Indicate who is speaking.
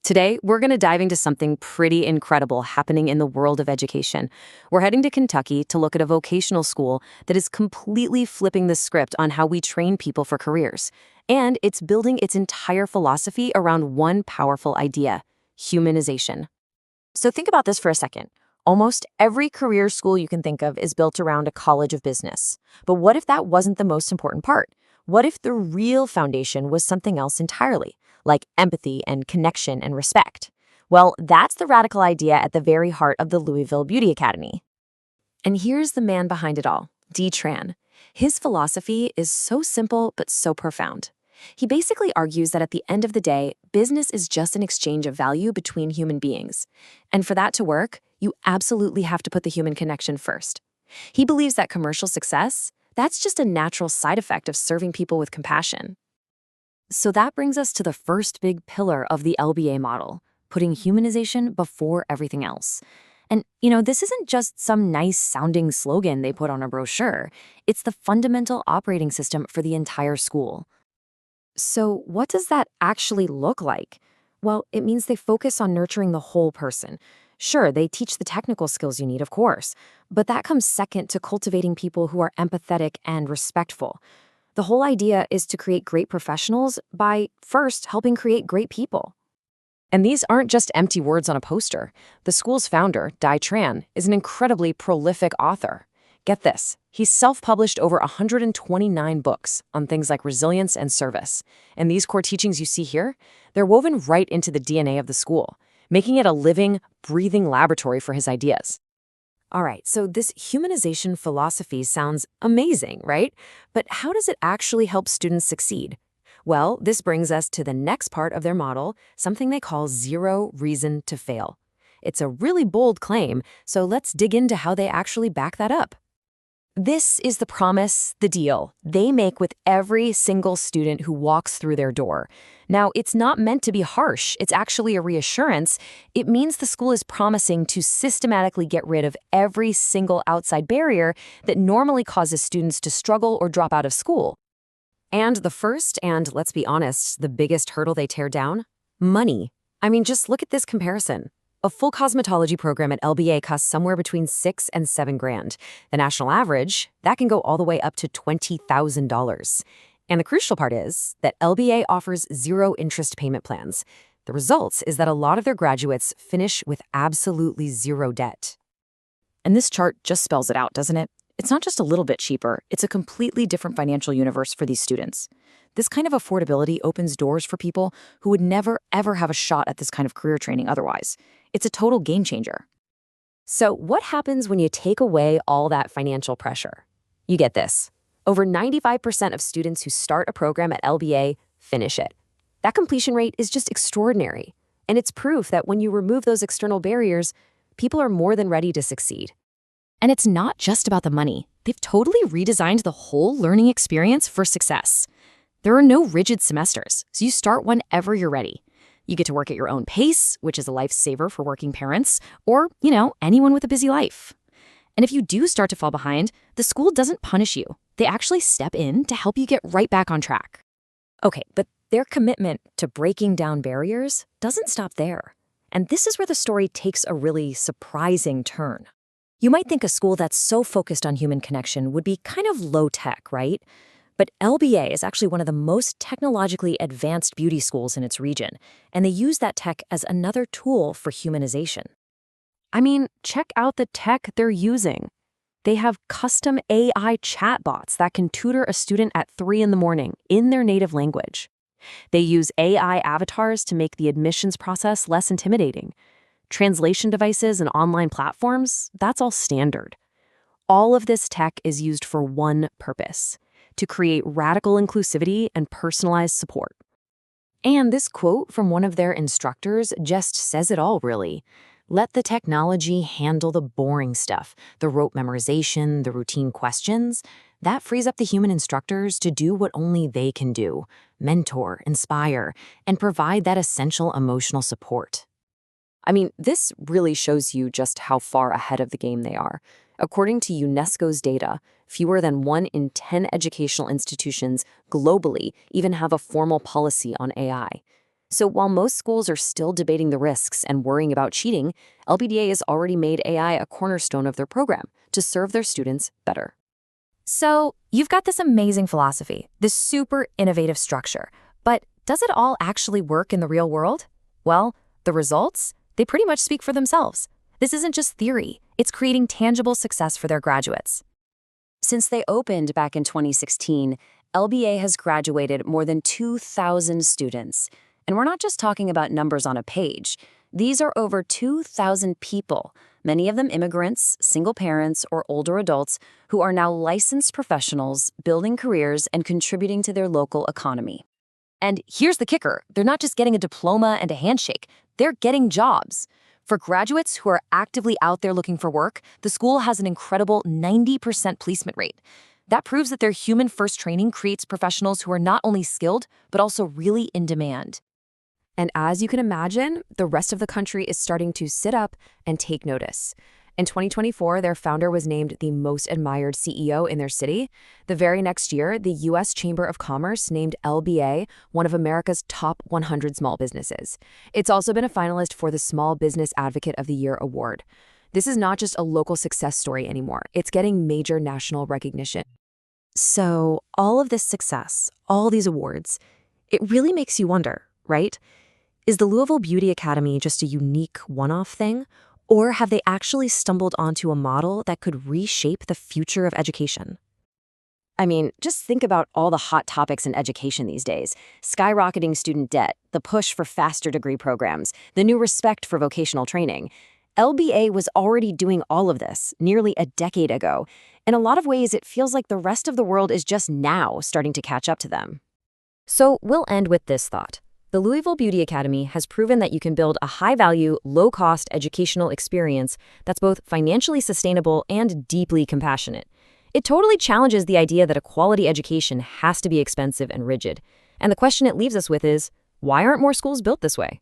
Speaker 1: Today, we're going to dive into something pretty incredible happening in the world of education. We're heading to Kentucky to look at a vocational school that is completely flipping the script on how we train people for careers. And it's building its entire philosophy around one powerful idea: humanization. So think about this for a second. Almost every career school you can think of is built around a college of business. But what if that wasn't the most important part? What if the real foundation was something else entirely, like empathy and connection and respect? Well, that's the radical idea at the very heart of the Louisville Beauty Academy. And here's the man behind it all, Tran. His philosophy is so simple but so profound. He basically argues that at the end of the day, business is just an exchange of value between human beings. And for that to work, you absolutely have to put the human connection first. He believes that commercial success, that's just a natural side effect of serving people with compassion. So that brings us to the first big pillar of the LBA model, putting humanization before everything else. And, this isn't just some nice-sounding slogan they put on a brochure. It's the fundamental operating system for the entire school. So what does that actually look like? Well, it means they focus on nurturing the whole person. Sure, they teach the technical skills you need, of course, but that comes second to cultivating people who are empathetic and respectful. The whole idea is to create great professionals by, first, helping create great people. And these aren't just empty words on a poster. The school's founder, Tran, is an incredibly prolific author. Get this, he's self-published over 129 books on things like resilience and service. And these core teachings you see here, they're woven right into the DNA of the school, making it a living, breathing laboratory for his ideas. All right, so this humanization philosophy sounds amazing, right? But how does it actually help students succeed? Well, this brings us to the next part of their model, something they call zero reason to fail. It's a really bold claim, so let's dig into how they actually back that up. This is the promise, the deal, they make with every single student who walks through their door. Now, it's not meant to be harsh. It's actually a reassurance. It means the school is promising to systematically get rid of every single outside barrier that normally causes students to struggle or drop out of school. And the first, and let's be honest, the biggest hurdle they tear down? Money. I mean, just look at this comparison. A full cosmetology program at LBA costs somewhere between $6,000 and $7,000. The national average, that can go all the way up to $20,000. And the crucial part is that LBA offers zero interest payment plans. The result is that a lot of their graduates finish with absolutely zero debt. And this chart just spells it out, doesn't it? It's not just a little bit cheaper, it's a completely different financial universe for these students. This kind of affordability opens doors for people who would never, ever have a shot at this kind of career training otherwise. It's a total game changer. So what happens when you take away all that financial pressure? You get this. Over 95% of students who start a program at LBA finish it. That completion rate is just extraordinary. And it's proof that when you remove those external barriers, people are more than ready to succeed. And it's not just about the money. They've totally redesigned the whole learning experience for success. There are no rigid semesters, so you start whenever you're ready. You get to work at your own pace, which is a lifesaver for working parents, or, anyone with a busy life. And if you do start to fall behind, the school doesn't punish you. They actually step in to help you get right back on track. Okay, but their commitment to breaking down barriers doesn't stop there. And this is where the story takes a really surprising turn. You might think a school that's so focused on human connection would be kind of low-tech, right? But LBA is actually one of the most technologically advanced beauty schools in its region, and they use that tech as another tool for humanization. I mean, check out the tech they're using. They have custom AI chatbots that can tutor a student at 3 in the morning in their native language. They use AI avatars to make the admissions process less intimidating. Translation devices and online platforms, that's all standard. All of this tech is used for one purpose: to create radical inclusivity and personalized support. And this quote from one of their instructors just says it all, really. Let the technology handle the boring stuff, the rote memorization, the routine questions. That frees up the human instructors to do what only they can do: mentor, inspire, and provide that essential emotional support. I mean, this really shows you just how far ahead of the game they are. According to UNESCO's data, fewer than 1 in 10 educational institutions globally even have a formal policy on AI. So while most schools are still debating the risks and worrying about cheating, LBDA has already made AI a cornerstone of their program to serve their students better.
Speaker 2: So you've got this amazing philosophy, this super innovative structure, but does it all actually work in the real world? Well, the results, they pretty much speak for themselves. This isn't just theory, it's creating tangible success for their graduates.
Speaker 1: Since they opened back in 2016, LBA has graduated more than 2,000 students. And we're not just talking about numbers on a page. These are over 2,000 people, many of them immigrants, single parents, or older adults who are now licensed professionals, building careers and contributing to their local economy. And here's the kicker. They're not just getting a diploma and a handshake. They're getting jobs. For graduates who are actively out there looking for work, the school has an incredible 90% placement rate. That proves that their human-first training creates professionals who are not only skilled, but also really in demand.
Speaker 2: And as you can imagine, the rest of the country is starting to sit up and take notice. In 2024, their founder was named the most admired CEO in their city. The very next year, the U.S. Chamber of Commerce named LBA one of America's top 100 small businesses. It's also been a finalist for the Small Business Advocate of the Year award. This is not just a local success story anymore. It's getting major national recognition.
Speaker 1: So all of this success, all these awards, it really makes you wonder, right? Is the Louisville Beauty Academy just a unique one-off thing? Or have they actually stumbled onto a model that could reshape the future of education? I mean, just think about all the hot topics in education these days. Skyrocketing student debt, the push for faster degree programs, the new respect for vocational training. LBA was already doing all of this nearly a decade ago. In a lot of ways, it feels like the rest of the world is just now starting to catch up to them.
Speaker 2: So we'll end with this thought. The Louisville Beauty Academy has proven that you can build a high-value, low-cost educational experience that's both financially sustainable and deeply compassionate. It totally challenges the idea that a quality education has to be expensive and rigid. And the question it leaves us with is, why aren't more schools built this way?